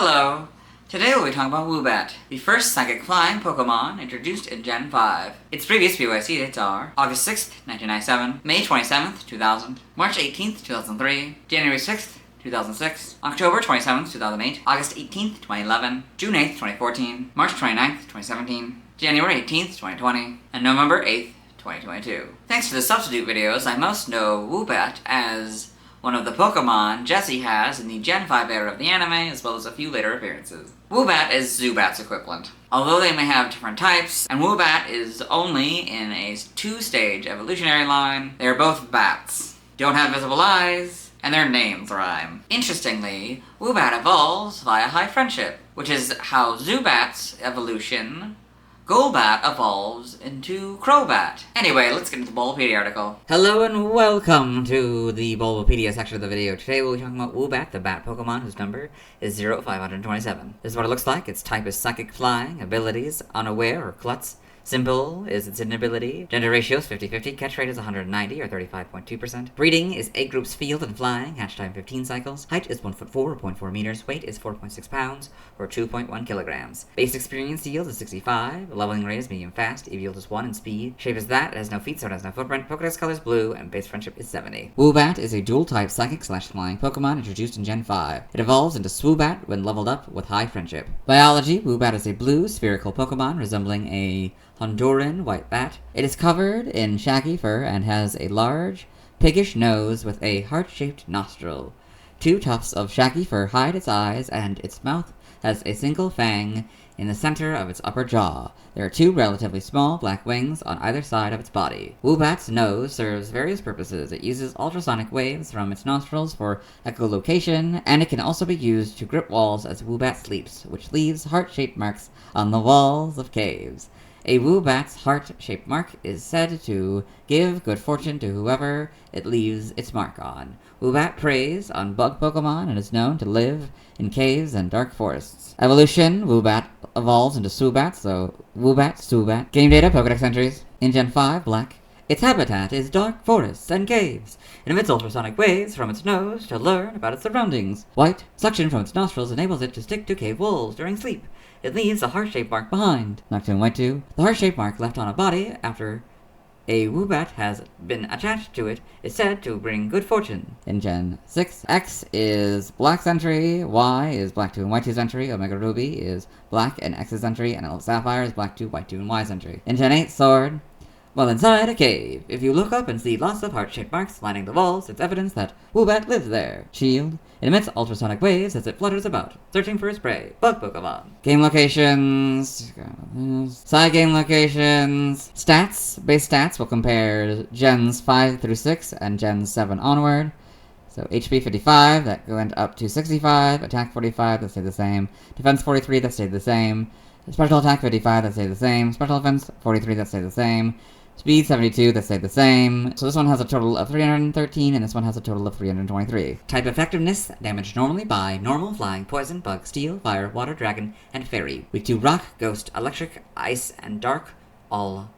Hello! Today we'll be talking about Woobat, the first psychic flying Pokémon introduced in Gen 5. Its previous BYC dates are August 6th, 1997, May 27th, 2000, March 18th, 2003, January 6th, 2006, October 27th, 2008, August 18th, 2011, June 8th, 2014, March 29th, 2017, January 18th, 2020, and November 8th, 2022. Thanks to the substitute videos, I most know Woobat as one of the Pokémon Jessie has in the Gen 5 era of the anime, as well as a few later appearances. Woobat is Zubat's equivalent. Although they may have different types, and Woobat is only in a two-stage evolutionary line, they are both bats, don't have visible eyes, and their names rhyme. Interestingly, Woobat evolves via high friendship, which is how Zubat's evolution Golbat evolves into Crobat. Anyway, let's get into the Bulbapedia article. Hello and welcome to the Bulbapedia section of the video. Today we'll be talking about Woobat, the bat Pokemon whose number is 0527. This is what it looks like. Its type is Psychic Flying, abilities, Unaware or Klutz. Symbol is its inability. Gender ratio is 50-50. Catch rate is 190 or 35.2%. Breeding is egg groups field and flying. Hatch time 15 cycles. Height is 1 foot 4 or 0.4 meters. Weight is 4.6 pounds or 2.1 kilograms. Base experience yield is 65. Leveling rate is medium fast. EV yield is 1 and speed. Shape is that. It has no feet, so it has no footprint. Pokédex color is blue and base friendship is 70. Woobat is a dual type psychic / flying Pokemon introduced in Gen 5. It evolves into Swoobat when leveled up with high friendship. Biology: Woobat is a blue spherical Pokemon resembling a Honduran white bat. It is covered in shaggy fur and has a large, piggish nose with a heart-shaped nostril. Two tufts of shaggy fur hide its eyes, and its mouth has a single fang in the center of its upper jaw. There are two relatively small black wings on either side of its body. Woobat's nose serves various purposes. It uses ultrasonic waves from its nostrils for echolocation, and it can also be used to grip walls as Woobat sleeps, which leaves heart-shaped marks on the walls of caves. A Woobat's heart-shaped mark is said to give good fortune to whoever it leaves its mark on. Woobat preys on bug Pokemon and is known to live in caves and dark forests. Evolution: Woobat evolves into Swoobat, so Woobat, Swoobat. Game data: Pokédex entries. In Gen 5, Black. Its habitat is dark forests and caves. It emits ultrasonic waves from its nose to learn about its surroundings. White. Suction from its nostrils enables it to stick to cave walls during sleep. It leaves a heart-shaped mark behind. Nocturne White 2. The heart-shaped mark left on a body after a Woobat has been attached to it is said to bring good fortune. In Gen 6, X is Black's entry, Y is Black 2 and White 2's entry, Omega Ruby is Black and X's entry, and Sapphire is Black 2, White 2, and Y's entry. In Gen 8, Sword. While inside a cave, if you look up and see lots of heart-shaped marks lining the walls, it's evidence that Woobat lives there. Shield. It emits ultrasonic waves as it flutters about, searching for its prey. Bug Pokemon. Game locations. Side game locations. Stats. Base stats will compare Gens 5 through 6 and Gens 7 onward. So HP 55, that went up to 65. Attack 45, that stayed the same. Defense 43, that stayed the same. Special attack 55, that stayed the same. Special defense 43, that stayed the same. Speed 72, that stayed the same. So this one has a total of 313, and this one has a total of 323. Type effectiveness: damage normally by normal, flying, poison, bug, steel, fire, water, dragon, and fairy. Weak to rock, ghost, electric, ice, and dark, all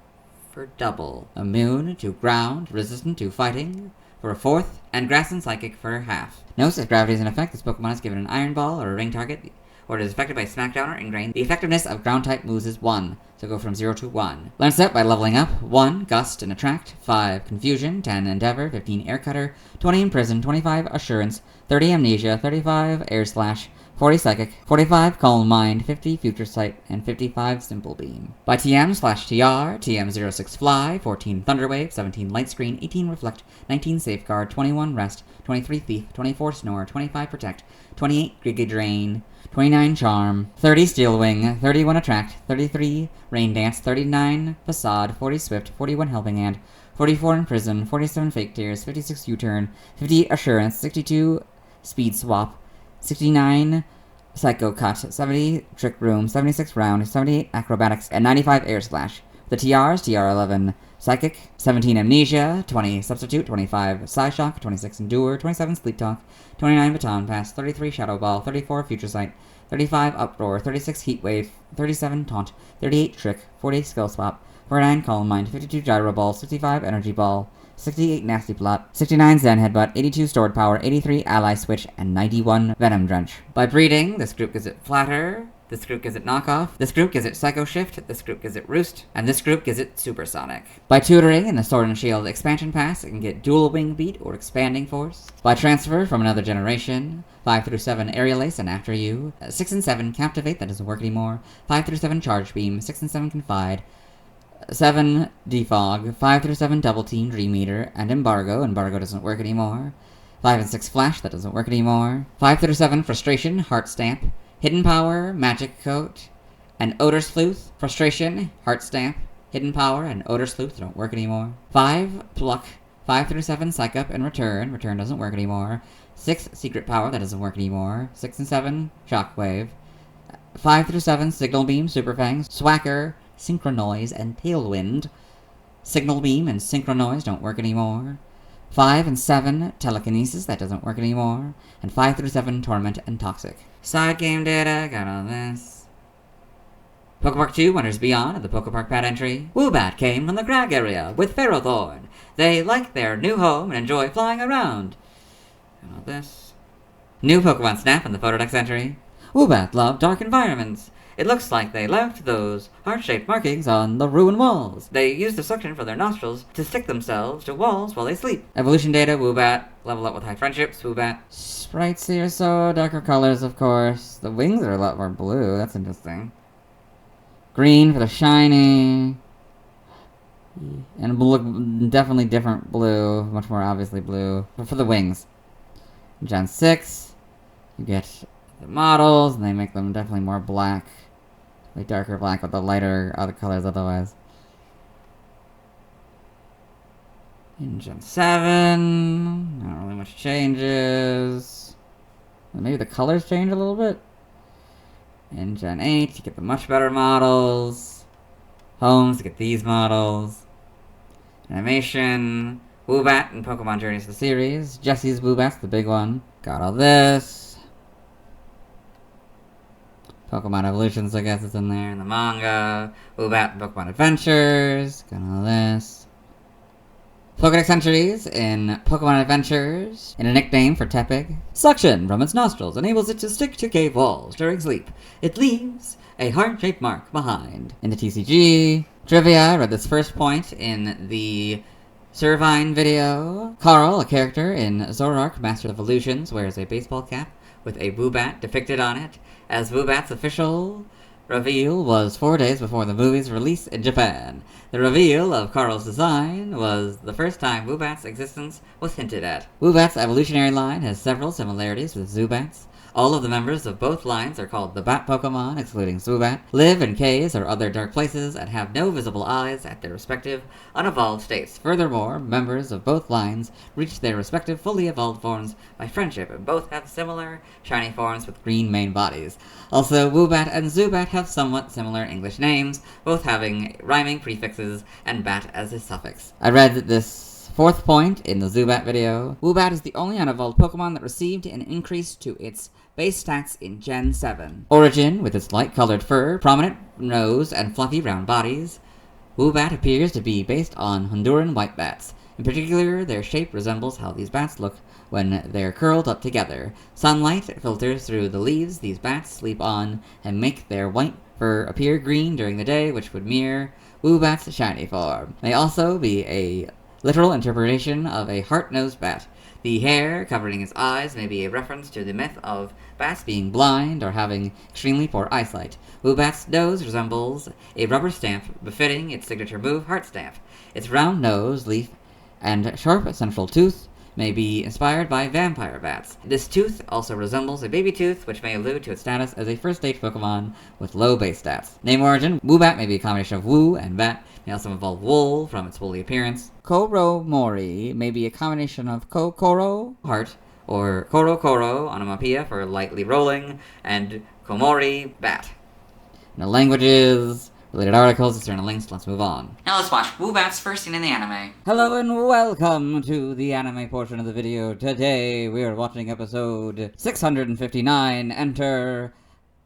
for double. Immune to ground, resistant to fighting for a fourth, and grass and psychic for half. Notice if gravity is in effect, this Pokemon is given an iron ball or a ring target, or it is affected by Smackdown or Ingrain. The effectiveness of ground-type moves is 1, so go from 0 to 1. Learn set by leveling up: 1. Gust and Attract, 5. Confusion, 10. Endeavor, 15. Air Cutter, 20. Imprison, 25. Assurance, 30. Amnesia, 35. Air Slash, 40. Psychic, 45. Calm Mind, 50. Future Sight, and 55. Simple Beam. By TM/TR, TM06 Fly, 14. Thunder Wave, 17. Light Screen, 18. Reflect, 19. Safeguard, 21. Rest, 23. Thief, 24. Snore, 25. Protect, 28. Giga Drain, 29 Charm, 30 Steel Wing, 31 Attract, 33 Rain Dance, 39 Facade, 40 Swift, 41 Helping Hand, 44 Imprison, 47 Fake Tears, 56 U-Turn, 50 Assurance, 62 Speed Swap, 69 Psycho Cut, 70 Trick Room, 76 Round, 78 Acrobatics, and 95 Air Slash. The TRs: TR11 Psychic, 17 Amnesia, 20 Substitute, 25 Psyshock, 26 Endure, 27 Sleep Talk, 29 Baton Pass, 33 Shadow Ball, 34 Future Sight, 35 Uproar, 36 Heat Wave, 37 Taunt, 38 Trick, 40 Skill Swap, 49 Calm Mind, 52 Gyro Ball, 65 Energy Ball, 68 Nasty Plot, 69 Zen Headbutt, 82 Stored Power, 83 Ally Switch, and 91 Venom Drench. By breeding, this group gives it Flatter, this group gives it Knockoff, this group gives it Psycho Shift, this group gives it Roost, and this group gives it Supersonic. By tutoring in the Sword and Shield expansion pass, it can get Dual Wing Beat or Expanding Force. By transfer from another generation, 5 through 7 Aerial Ace and After You, 6 and 7 Captivate, that doesn't work anymore, 5 through 7 Charge Beam, 6 and 7 Confide, 7 Defog, 5 through 7 Double Team, Dream Eater, and Embargo doesn't work anymore, 5 and 6 Flash, that doesn't work anymore, 5 through 7 Frustration, Heart Stamp, Hidden Power, Magic Coat, and Odor Sleuth, Frustration, Heart Stamp, Hidden Power, and Odor Sleuth don't work anymore, 5 Pluck, 5 through 7 Psych Up and Return doesn't work anymore, 6 Secret Power, that doesn't work anymore, 6 and 7 Shockwave, 5 through 7 Signal Beam, Super Fangs, Swacker, Synchronoise, and Tailwind. Signal Beam and Synchronoise don't work anymore. 5 and 7 Telekinesis, that doesn't work anymore. And 5 through 7 Torment and Toxic. Side game data, got all this. Pokepark 2 Wonders Beyond at the Pokepark pad entry. Woobat came from the Crag area with Ferrothorn. They like their new home and enjoy flying around. Got all this. New Pokemon Snap in the Photodex entry. Woobat love dark environments. It looks like they left those heart-shaped markings on the ruined walls. They use the suction for their nostrils to stick themselves to walls while they sleep. Evolution data, Woobat. Level up with high friendships, Woobat. Sprites here, so darker colors, of course. The wings are a lot more blue. That's interesting. Green for the shiny. And blue, definitely different blue. Much more obviously blue. But for the wings. Gen 6, you get the models, and they make them definitely more black. Like darker black with the lighter other colors otherwise. In Gen 7, not really much changes. Maybe the colors change a little bit. In Gen 8, you get the much better models. Homes, you get these models. Animation, Woobat and Pokemon Journeys the series. Jesse's Woobat's the big one. Got all this. Pokemon Evolutions, I guess, is in there in the manga. Woobat and Pokemon Adventures. Got all this. Pokedex entries in Pokemon Adventures. In a nickname for Tepig. Suction from its nostrils enables it to stick to cave walls during sleep. It leaves a heart-shaped mark behind. In the TCG. Trivia, I read this first point in the Servine video. Carl, a character in Zoroark Master of Illusions, wears a baseball cap with a Woobat depicted on it, as Woobat's official reveal was 4 days before the movie's release in Japan. The reveal of Carl's design was the first time Woobat's existence was hinted at. Woobat's evolutionary line has several similarities with Zubat's. All of the members of both lines are called the Bat Pokemon, excluding Zubat, live in caves or other dark places, and have no visible eyes at their respective unevolved states. Furthermore, members of both lines reach their respective fully evolved forms by friendship, and both have similar shiny forms with green main bodies. Also, Woobat and Zubat have somewhat similar English names, both having rhyming prefixes and bat as a suffix. I read this fourth point in the Zubat video. Woobat is the only unevolved Pokemon that received an increase to its base stats in Gen 7. Origin, with its light-colored fur, prominent nose, and fluffy round bodies. Woobat appears to be based on Honduran white bats. In particular, their shape resembles how these bats look when they're curled up together. Sunlight filters through the leaves these bats sleep on and make their white fur appear green during the day, which would mirror Woobat's shiny form. May also be a literal interpretation of a heart-nosed bat. The hair covering its eyes may be a reference to the myth of bats being blind or having extremely poor eyesight. Woobat's nose resembles a rubber stamp befitting its signature move, Heart Stamp. Its round nose, leaf, and sharp central tooth may be inspired by vampire bats. This tooth also resembles a baby tooth, which may allude to its status as a first-stage Pokemon with low base stats. Name origin, Woobat may be a combination of woo and bat, may also involve wool from its woolly appearance. Koromori may be a combination of Kokoro, heart, or Koro onomatopoeia for lightly rolling, and Komori, bat. The languages, related articles, external links, let's move on. Now let's watch Woobat's first scene in the anime. Hello and welcome to the anime portion of the video. Today we are watching episode 659, Enter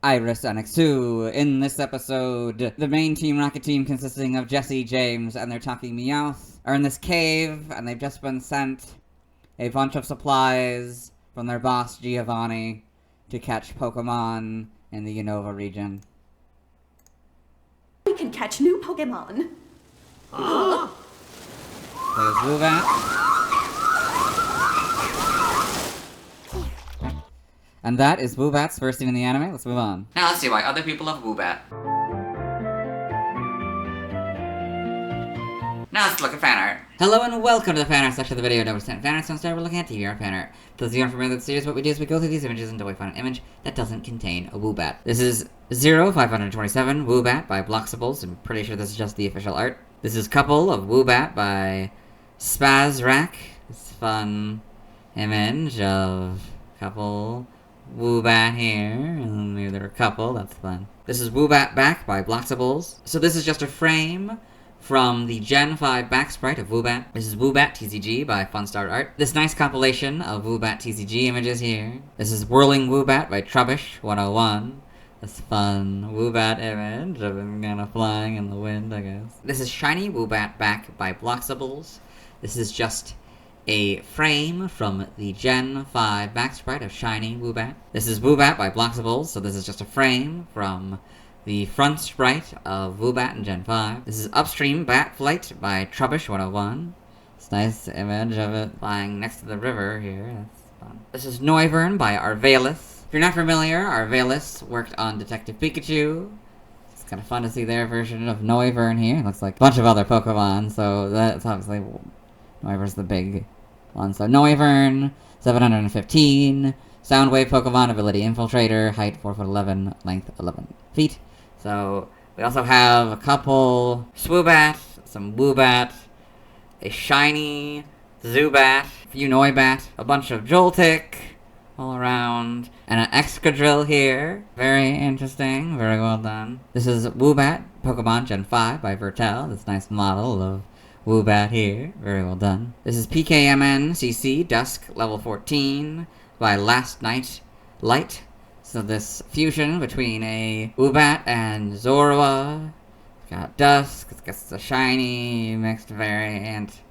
Iris, and Xu. In this episode, the main team, Rocket Team, consisting of Jesse, James, and their talking Meowth, are in this cave, and they've just been sent a bunch of supplies from their boss, Giovanni, to catch Pokemon in the Unova region. We can catch new Pokemon. There's Woobat. And that is Woobat's first scene in the anime. Let's move on. Now let's see why other people love Woobat. Now let's look at fan art. Hello and welcome to the fan art section of the video. Don't fan art, so instead we're looking at TV art fan art. For those of you unfamiliar with the series, what we do is we go through these images until we find an image that doesn't contain a Woobat. This is 0527 Woobat by Bloxables. I'm pretty sure this is just the official art. This is Couple of Woobat by Spazrack. This fun image of couple Woobat here, and maybe they're a couple, that's fun. This is Woobat Back by Bloxables. So this is just a frame from the Gen 5 back sprite of Woobat. This is Woobat TCG by Funstar Art. This nice compilation of Woobat TCG images here. This is Whirling Woobat by Trubbish 101. This fun Woobat image of him kind of flying in the wind, I guess. This is Shiny Woobat Back by Bloxables. This is just a frame from the Gen 5 back sprite of Shiny Woobat. This is Woobat by Bloxables, so this is just a frame from the front sprite of Woobat in Gen 5. This is Upstream Bat Flight by Trubbish 101. It's a nice image of it flying next to the river here. That's fun. This is Noivern by Arvalis. If you're not familiar, Arvalis worked on Detective Pikachu. It's kind of fun to see their version of Noivern here. It looks like a bunch of other Pokemon, so that's obviously Noivern's the big one. So Noivern, 715, Soundwave Pokemon, ability Infiltrator, height 4'11", length 11 feet. So we also have a couple Swoobat, some Woobat, a shiny Zubat, a few Noibat, a bunch of Joltik all around, and an Excadrill here. Very interesting, very well done. This is Woobat Pokemon Gen 5 by Vertel, this nice model of Woobat here. Very well done. This is PKMN CC Dusk level 14 by Last Night Light. So this fusion between a Woobat and Zorua. It's got Dusk, it's got a shiny mixed variant.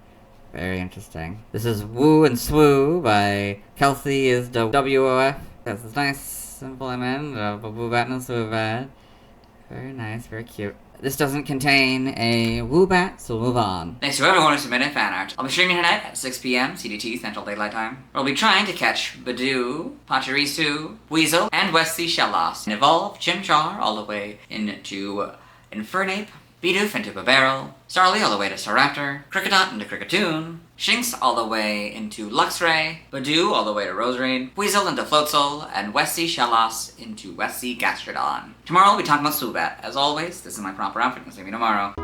Very interesting. This is Woo and Swoo by Kelsey is the WOF. That's this nice simple image of a Woobat and a Swoobat. Very nice, very cute. This doesn't contain a Woobat, so we'll move on. Thanks to everyone who submitted fan art. I'll be streaming tonight at 6 p.m. CDT, Central Daylight Time. We'll be trying to catch Badoo, Pachirisu, Weasel, and West Sea Shellos, and evolve Chimchar all the way into Infernape, Bidoof into Barrel, Starly all the way to Staraptor, Kricketot into Cricketoon, Shinx all the way into Luxray, Badoo all the way to Roserade, Weasel into Floatzel, and West Sea Shellos into West Sea Gastrodon. Tomorrow we'll be talking about Swoobat. As always, this is my proper outfit. See me tomorrow.